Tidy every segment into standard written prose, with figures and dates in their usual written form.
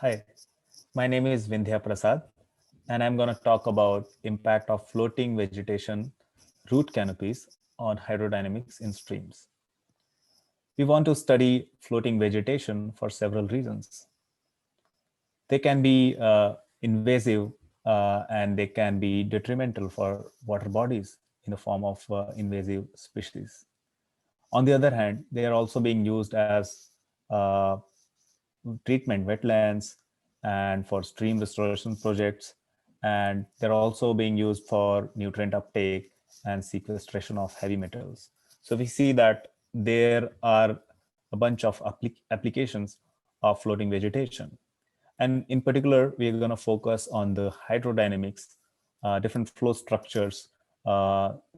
Hi, my name is Vindhya Prasad, and I'm going to talk about impact of floating vegetation root canopies on hydrodynamics in streams. We want to study floating vegetation for several reasons. They can be invasive and they can be detrimental for water bodies in the form of invasive species. On the other hand, they are also being used as uh, treatment wetlands and for stream restoration projects. And they're also being used for nutrient uptake and sequestration of heavy metals. So we see that there are a bunch of applications of floating vegetation. And in particular, we're going to focus on the hydrodynamics, different flow structures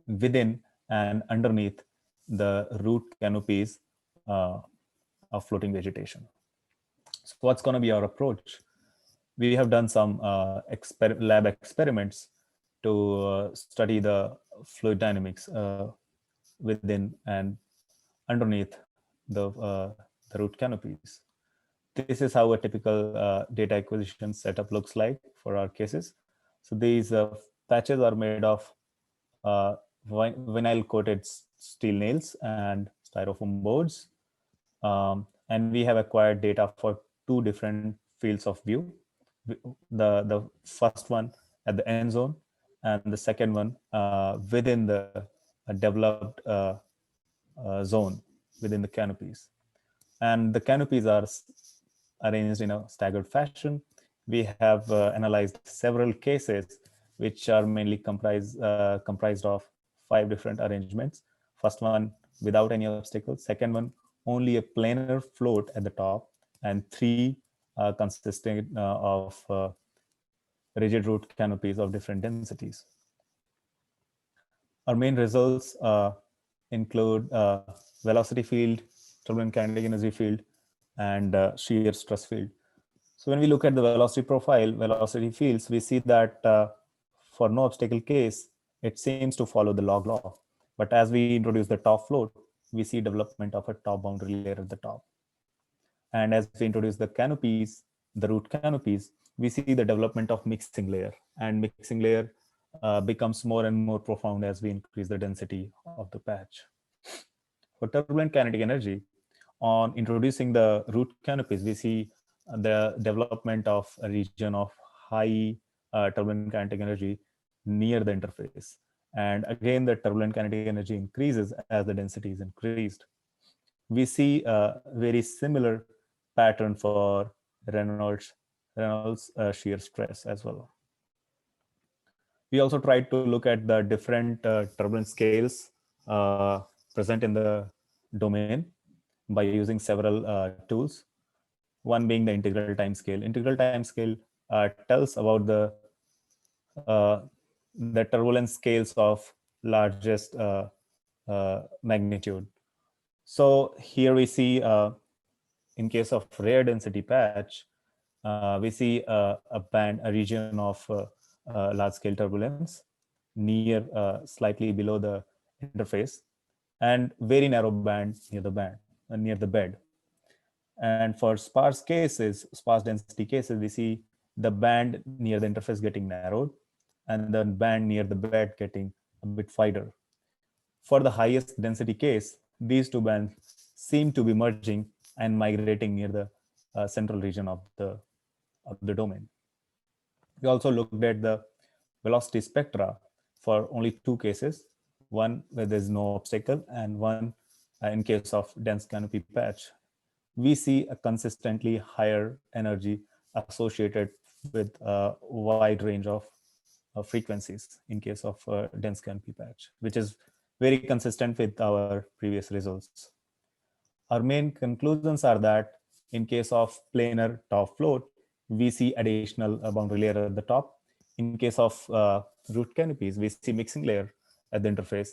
within and underneath the root canopies of floating vegetation. So what's going to be our approach? We have done some lab experiments to study the fluid dynamics within and underneath the root canopies. This is how a typical data acquisition setup looks like for our cases. So these patches are made of uh, vinyl coated steel nails and styrofoam boards. And we have acquired data for two different fields of view. The first one at the end zone, and the second one within the developed zone within the canopies. And the canopies are arranged in a staggered fashion. We have analyzed several cases, which are mainly comprised of 5 different arrangements. First one without any obstacles. Second one only a planar float at the top, and three consisting of rigid root canopies of different densities. Our main results include velocity field, turbulent kinetic energy field, and shear stress field. So when we look at the velocity profile, velocity fields, we see that for no obstacle case, it seems to follow the log law. But as we introduce the top float, we see development of a top boundary layer at the top. And as we introduce the canopies, the root canopies, we see the development of mixing layer. And mixing layer becomes more and more profound as we increase the density of the patch. For turbulent kinetic energy, on introducing the root canopies, we see the development of a region of high turbulent kinetic energy near the interface. And again, the turbulent kinetic energy increases as the density is increased. We see a very similar pattern for Reynolds shear stress as well. We also tried to look at the different turbulence scales present in the domain by using several tools. One being the integral time scale. Integral time scale tells about uh, the turbulence scales of largest magnitude. So here we see, in case of rare density patch, we see a region of large scale turbulence near, slightly below the interface, and very narrow band near the bed. And for sparse density cases, we see the band near the interface getting narrowed and the band near the bed getting a bit wider. For the highest density case, these two bands seem to be merging and migrating near the central region of the domain. We also looked at the velocity spectra for only two cases, one where there's no obstacle and one in case of dense canopy patch. We see a consistently higher energy associated with a wide range of frequencies in case of dense canopy patch, which is very consistent with our previous results. Our main conclusions are that in case of planar top float, we see additional boundary layer at the top. In case of root canopies, we see mixing layer at the interface.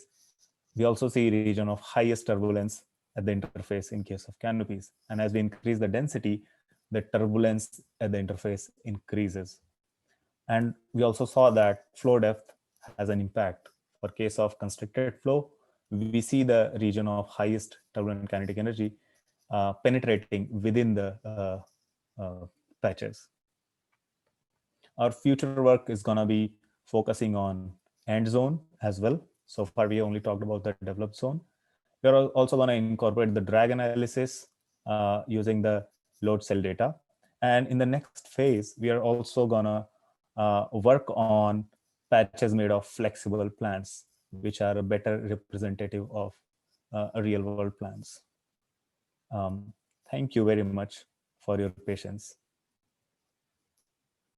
We also see region of highest turbulence at the interface in case of canopies. And as we increase the density, the turbulence at the interface increases. And we also saw that flow depth has an impact. For case of constricted flow, we see the region of highest turbulent kinetic energy penetrating within the patches. Our future work is going to be focusing on end zone as well. So far, we only talked about the developed zone. We're also going to incorporate the drag analysis using the load cell data. And in the next phase, we are also going to work on patches made of flexible plants, which are a better representative of real world plants. Thank you very much for your patience.